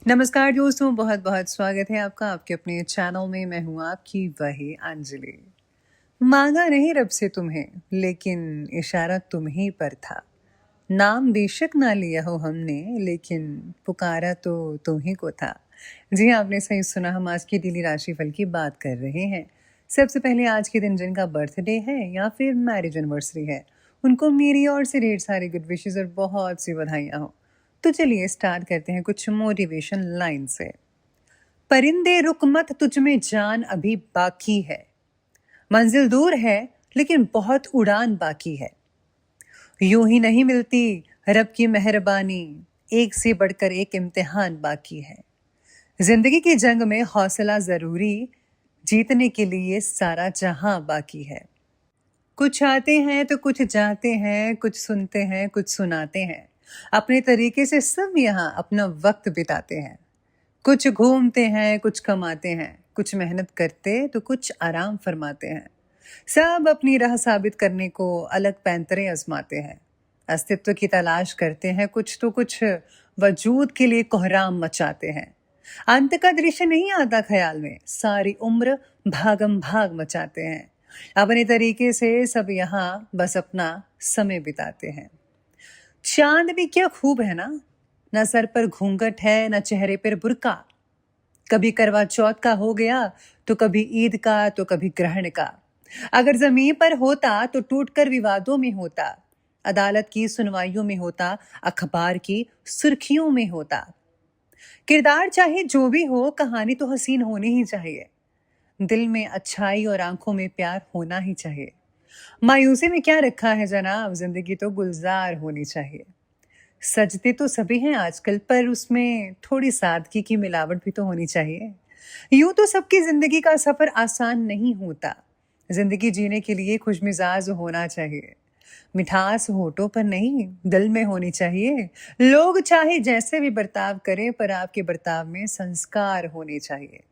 नमस्कार दोस्तों, बहुत बहुत स्वागत है आपका आपके अपने चैनल में। मैं हूँ आपकी वही अंजलि। मांगा नहीं रब से तुम्हें, लेकिन इशारा तुम ही पर था। नाम बेशक ना लिया हो हमने, लेकिन पुकारा तो तुम ही को था। जी हाँ, आपने सही सुना। हम आज की डेली राशिफल की बात कर रहे हैं। सबसे पहले आज के दिन जिनका बर्थडे है या फिर मैरिज एनिवर्सरी है, उनको मेरी ओर से ढेर सारी गुड विशेस और बहुत सी बधाइयाँ हो। तो चलिए स्टार्ट करते हैं कुछ मोटिवेशन लाइन से। परिंदे रुक मत, तुझ में जान अभी बाकी है। मंजिल दूर है लेकिन बहुत उड़ान बाकी है। यूं ही नहीं मिलती रब की मेहरबानी, एक से बढ़कर एक इम्तिहान बाकी है। जिंदगी की जंग में हौसला जरूरी, जीतने के लिए सारा जहां बाकी है। कुछ आते हैं तो कुछ जाते हैं, कुछ सुनते हैं कुछ सुनाते हैं। अपने तरीके से सब यहाँ अपना वक्त बिताते हैं। कुछ घूमते हैं कुछ कमाते हैं, कुछ मेहनत करते तो कुछ आराम फरमाते हैं। सब अपनी राह साबित करने को अलग पैंतरे आजमाते हैं। अस्तित्व की तलाश करते हैं कुछ तो कुछ वजूद के लिए कोहराम मचाते हैं। अंत का दृश्य नहीं आता ख्याल में, सारी उम्र भागम भाग मचाते हैं। अपने तरीके से सब यहाँ बस अपना समय बिताते हैं। चांद भी क्या खूब है ना सर पर घूंघट है ना चेहरे पर बुर्का। कभी करवा चौथ का हो गया तो कभी ईद का तो कभी ग्रहण का। अगर जमीन पर होता तो टूटकर विवादों में होता, अदालत की सुनवाइयों में होता, अखबार की सुर्खियों में होता। किरदार चाहे जो भी हो, कहानी तो हसीन होनी ही चाहिए। दिल में अच्छाई और आंखों में प्यार होना ही चाहिए। मायूसी में क्या रखा है जनाब, जिंदगी तो गुलजार होनी चाहिए। सजते तो सभी हैं आजकल, पर उसमें थोड़ी सादगी की मिलावट भी तो होनी चाहिए। यूं तो सबकी जिंदगी का सफर आसान नहीं होता। जिंदगी जीने के लिए खुशमिजाज होना चाहिए। मिठास होठों पर नहीं, दिल में होनी चाहिए। लोग चाहे जैसे भी बर्ताव करें, पर आपके बर्ताव में संस्कार होने चाहिए।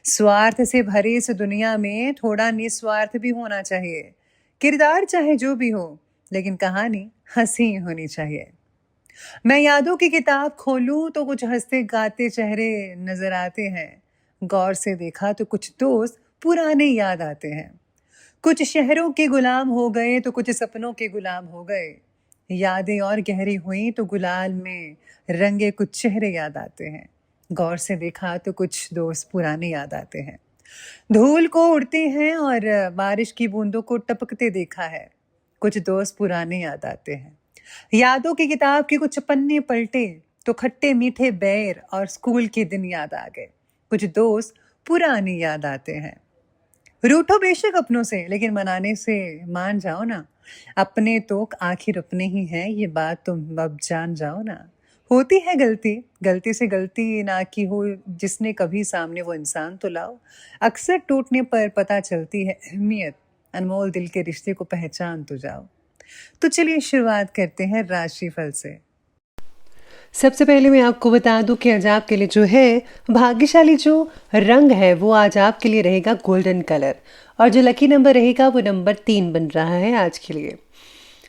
स्वार्थ से भरी इस दुनिया में थोड़ा निस्वार्थ भी होना चाहिए। किरदार चाहे जो भी हो, लेकिन कहानी हंसी होनी चाहिए। मैं यादों की किताब खोलूं तो कुछ हंसते गाते चेहरे नजर आते हैं। गौर से देखा तो कुछ दोस्त पुराने याद आते हैं। कुछ शहरों के गुलाम हो गए तो कुछ सपनों के गुलाम हो गए। यादें और गहरी हुई तो गुलाल में रंगे कुछ चेहरे याद आते हैं। गौर से देखा तो कुछ दोस्त पुराने याद आते हैं। धूल को उड़ते हैं और बारिश की बूंदों को टपकते देखा है। कुछ दोस्त पुराने याद आते हैं। यादों की किताब के कुछ पन्ने पलटे तो खट्टे मीठे बैर और स्कूल के दिन याद आ गए। कुछ दोस्त पुराने याद आते हैं। रूठो बेशक अपनों से, लेकिन मनाने से मान जाओ ना। अपने तो आखिर अपने ही हैं, ये बात तुम अब जान जाओ ना। होती है गलती, गलती से गलती ना की हो जिसने कभी सामने वो इंसान तो लाओ। अक्सर टूटने पर पता चलती है अहमियत, अनमोल दिल के रिश्ते को पहचान तो जाओ। तो चलिए शुरुआत करते हैं राशिफल से। सबसे पहले मैं आपको बता दूं कि आज आपके लिए जो है भाग्यशाली जो रंग है वो आज आपके लिए रहेगा गोल्डन कलर, और जो लकी नंबर रहेगा वो नंबर 3 बन रहा है आज के लिए।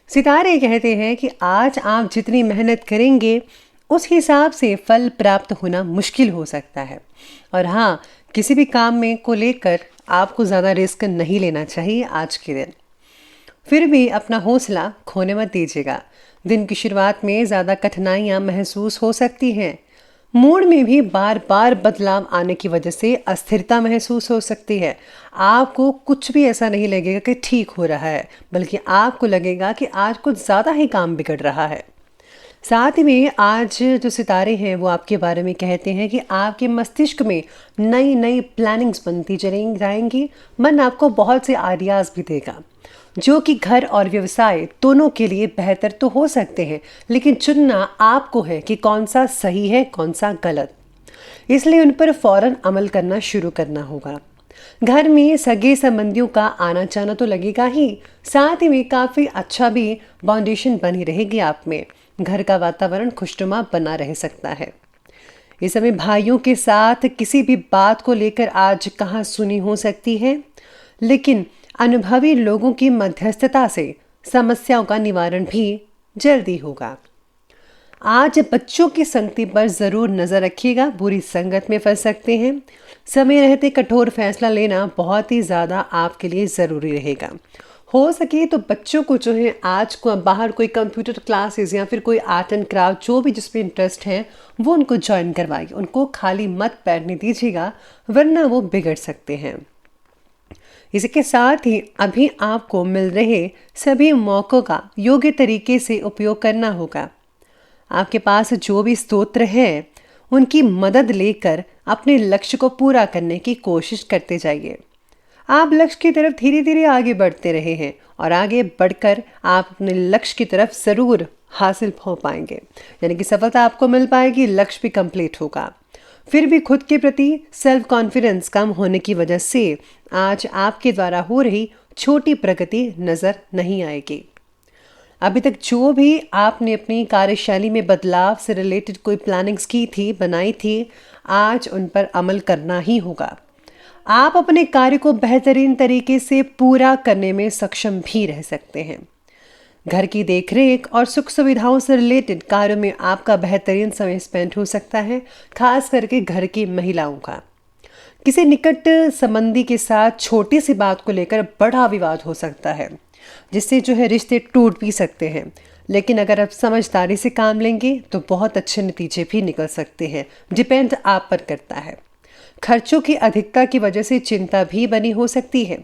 सितारे कहते हैं कि आज आप जितनी मेहनत करेंगे उस हिसाब से फल प्राप्त होना मुश्किल हो सकता है। और हाँ, किसी भी काम में को लेकर आपको ज़्यादा रिस्क नहीं लेना चाहिए आज के दिन। फिर भी अपना हौसला खोने मत दीजिएगा। दिन की शुरुआत में ज़्यादा कठिनाइयाँ महसूस हो सकती हैं। मूड में भी बार बार बदलाव आने की वजह से अस्थिरता महसूस हो सकती है। आपको कुछ भी ऐसा नहीं लगेगा कि ठीक हो रहा है, बल्कि आपको लगेगा कि आज कुछ ज़्यादा ही काम बिगड़ रहा है। साथ ही में आज जो सितारे हैं वो आपके बारे में कहते हैं कि आपके मस्तिष्क में नई नई प्लानिंग्स बनती चली जाएंगी। मन आपको बहुत से आइडियाज़ भी देगा जो कि घर और व्यवसाय दोनों के लिए बेहतर तो हो सकते हैं, लेकिन चुनना आपको है कि कौन सा सही है कौन सा गलत। इसलिए उन पर फौरन अमल करना शुरू करना होगा। घर में सगे संबंधियों का आना जाना तो लगेगा ही, साथ ही में काफ़ी अच्छा भी बाउंडेशन बनी रहेगी आप में। घर का वातावरण खुशनुमा बना रह सकता है। इस समय भाइयों के साथ किसी भी बात को लेकर आज कहाँ सुनी हो सकती है, लेकिन अनुभवी लोगों की मध्यस्थता से समस्याओं का निवारण भी जल्दी होगा। आज बच्चों की संगति पर ज़रूर नज़र रखिएगा, बुरी संगत में फंस सकते हैं। समय रहते कठोर फैसला लेना बहुत ही ज़्यादा आपके लिए ज़रूरी रहेगा। हो सके तो बच्चों को जो है आज को बाहर कोई कंप्यूटर क्लासेस या फिर कोई आर्ट एंड क्राफ्ट जो भी जिसमें इंटरेस्ट है वो उनको ज्वाइन करवाइए। उनको खाली मत बैठने दीजिएगा, वरना वो बिगड़ सकते हैं। इसके साथ ही अभी आपको मिल रहे सभी मौक़ों का योग्य तरीके से उपयोग करना होगा। आपके पास जो भी स्तोत्र है उनकी मदद लेकर अपने लक्ष्य को पूरा करने की कोशिश करते जाइए। आप लक्ष्य की तरफ धीरे धीरे आगे बढ़ते रहे हैं और आगे बढ़कर आप अपने लक्ष्य की तरफ ज़रूर हासिल हो पाएंगे, यानी कि सफलता आपको मिल पाएगी, लक्ष्य भी कंप्लीट होगा। फिर भी खुद के प्रति सेल्फ कॉन्फिडेंस कम होने की वजह से आज आपके द्वारा हो रही छोटी प्रगति नज़र नहीं आएगी। अभी तक जो भी आपने अपनी कार्यशैली में बदलाव से रिलेटेड कोई प्लानिंग्स की थी, बनाई थी, आज उन पर अमल करना ही होगा। आप अपने कार्य को बेहतरीन तरीके से पूरा करने में सक्षम भी रह सकते हैं। घर की देखरेख और सुख सुविधाओं से रिलेटेड कार्यों में आपका बेहतरीन समय स्पेंड हो सकता है, खास करके घर की महिलाओं का। किसी निकट संबंधी के साथ छोटी सी बात को लेकर बड़ा विवाद हो सकता है, जिससे जो है रिश्ते टूट भी सकते हैं। लेकिन अगर आप समझदारी से काम लेंगे तो बहुत अच्छे नतीजे भी निकल सकते हैं। डिपेंड आप पर करता है। खर्चों की अधिकता की वजह से चिंता भी बनी हो सकती है।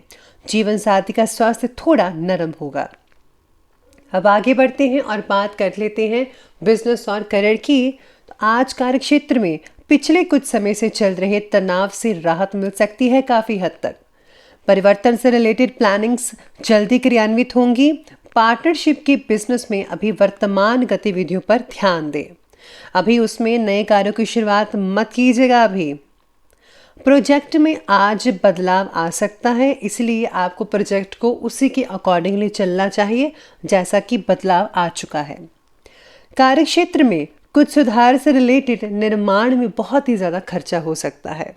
जीवन साथी का स्वास्थ्य थोड़ा नरम होगा। अब आगे बढ़ते हैं और बात कर लेते हैं बिजनेस और करियर की। तो आज कार्यक्षेत्र में पिछले कुछ समय से चल रहे तनाव से राहत मिल सकती है काफ़ी हद तक। परिवर्तन से रिलेटेड प्लानिंग्स जल्दी क्रियान्वित होंगी। पार्टनरशिप के बिजनेस में अभी वर्तमान गतिविधियों पर ध्यान दें। अभी उसमें नए कार्यों की शुरुआत मत कीजिएगा। अभी प्रोजेक्ट में आज बदलाव आ सकता है, इसलिए आपको प्रोजेक्ट को उसी के अकॉर्डिंगली चलना चाहिए जैसा कि बदलाव आ चुका है। कार्यक्षेत्र में कुछ सुधार से रिलेटेड निर्माण में बहुत ही ज़्यादा खर्चा हो सकता है।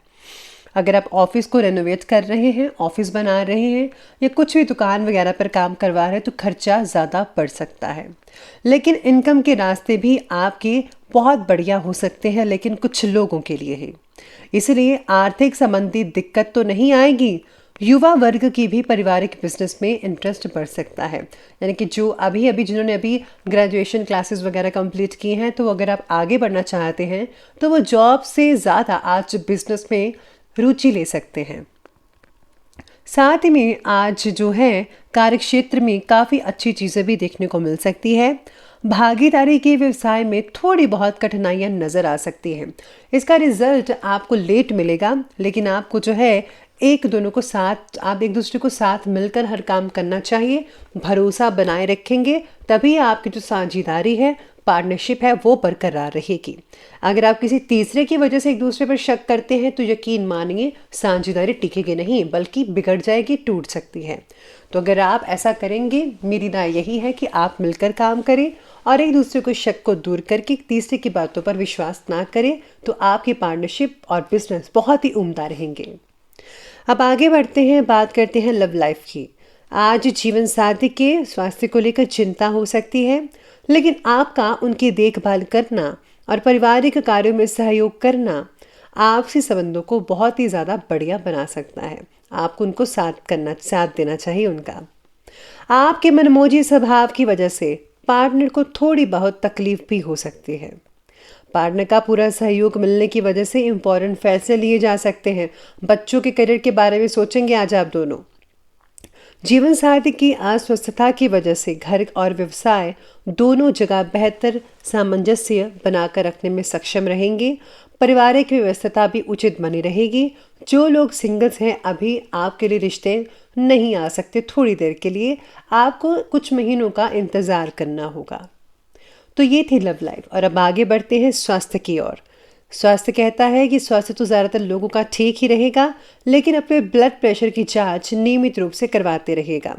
अगर आप ऑफिस को रेनोवेट कर रहे हैं, ऑफिस बना रहे हैं या कुछ भी दुकान वगैरह पर काम करवा रहे हैं तो खर्चा ज़्यादा बढ़ सकता है। लेकिन इनकम के रास्ते भी आपके बहुत बढ़िया हो सकते हैं, लेकिन कुछ लोगों के लिए ही। इसलिए आर्थिक संबंधी दिक्कत तो नहीं आएगी। युवा वर्ग की भी पारिवारिक बिजनेस में इंटरेस्ट बढ़ सकता है, यानी कि जो जिन्होंने अभी ग्रेजुएशन क्लासेस वगैरह कंप्लीट की हैं, तो अगर आप आगे बढ़ना चाहते हैं तो वो जॉब से ज़्यादा आज बिजनेस में रुचि ले सकते हैं। साथ ही में आज जो है कार्यक्षेत्र में काफ़ी अच्छी चीज़ें भी देखने को मिल सकती है। भागीदारी के व्यवसाय में थोड़ी बहुत कठिनाइयां नज़र आ सकती हैं। इसका रिजल्ट आपको लेट मिलेगा, लेकिन आपको जो है आप एक दूसरे को साथ मिलकर हर काम करना चाहिए। भरोसा बनाए रखेंगे तभी आपकी जो साझेदारी है, पार्टनरशिप है, वो बरकरार रहेगी। अगर आप किसी तीसरे की वजह से एक दूसरे पर शक करते हैं तो यकीन मानिए साझेदारी टिकेगी नहीं, बल्कि बिगड़ जाएगी, टूट सकती है। तो अगर आप ऐसा करेंगे, मेरी राय यही है कि आप मिलकर काम करें और एक दूसरे को शक को दूर करके तीसरे की बातों पर विश्वास ना करें, तो आपकी पार्टनरशिप और बिजनेस बहुत ही उम्दा रहेंगे। अब आगे बढ़ते हैं, बात करते हैं लव लाइफ की। आज जीवन साथी के स्वास्थ्य को लेकर चिंता हो सकती है, लेकिन आपका उनकी देखभाल करना और पारिवारिक कार्यों में सहयोग करना आपसी संबंधों को बहुत ही ज़्यादा बढ़िया बना सकता है। आपको उनको साथ देना चाहिए उनका। आपके मनमोजी स्वभाव की वजह से पार्टनर को थोड़ी बहुत तकलीफ भी हो सकती है। पार्टनर का पूरा सहयोग मिलने की वजह से इम्पोर्टेंट फैसले लिए जा सकते हैं। बच्चों के करियर के बारे में सोचेंगे आज आप दोनों। जीवन साथी की अस्वस्थता की वजह से घर और व्यवसाय दोनों जगह बेहतर सामंजस्य बनाकर रखने में सक्षम रहेंगे। पारिवारिक व्यवस्था भी उचित बनी रहेगी। जो लोग सिंगल्स हैं, अभी आपके लिए रिश्ते नहीं आ सकते, थोड़ी देर के लिए आपको कुछ महीनों का इंतज़ार करना होगा। तो ये थी लव लाइफ। और अब आगे बढ़ते हैं स्वास्थ्य की ओर। स्वास्थ्य कहता है कि स्वास्थ्य तो ज़्यादातर लोगों का ठीक ही रहेगा, लेकिन अपने ब्लड प्रेशर की जांच नियमित रूप से करवाते रहेगा।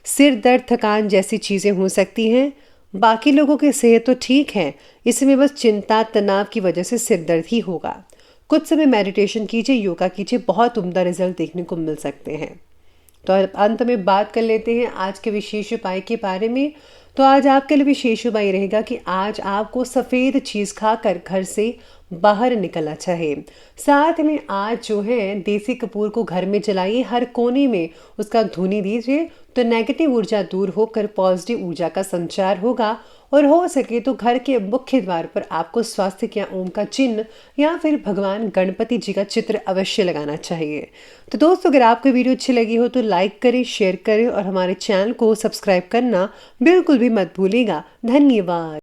सिर दर्द, थकान जैसी चीज़ें हो सकती हैं। बाकी लोगों की सेहत तो ठीक है, इसमें बस चिंता तनाव की वजह से सिर दर्द ही होगा। कुछ समय मेडिटेशन कीजिए, योगा कीजिए, बहुत उम्दा रिजल्ट देखने को मिल सकते हैं। तो अब अंत में बात कर लेते हैं आज के विशेष उपाय के बारे में। तो आज आपके लिए विशेष उपाय रहेगा कि आज आपको सफ़ेद चीज़ खाकर घर से बाहर निकलना चाहिए। साथ में आज जो है देसी कपूर को घर में जलाइए, हर कोने में उसका धुनी दीजिए, तो नेगेटिव ऊर्जा दूर होकर पॉजिटिव ऊर्जा का संचार होगा। और हो सके तो घर के मुख्य द्वार पर आपको स्वास्तिक या ओम का चिन्ह या फिर भगवान गणपति जी का चित्र अवश्य लगाना चाहिए। तो दोस्तों, अगर आपको वीडियो अच्छी लगी हो तो लाइक करें, शेयर करें और हमारे चैनल को सब्सक्राइब करना बिल्कुल भी मत भूलिएगा। धन्यवाद।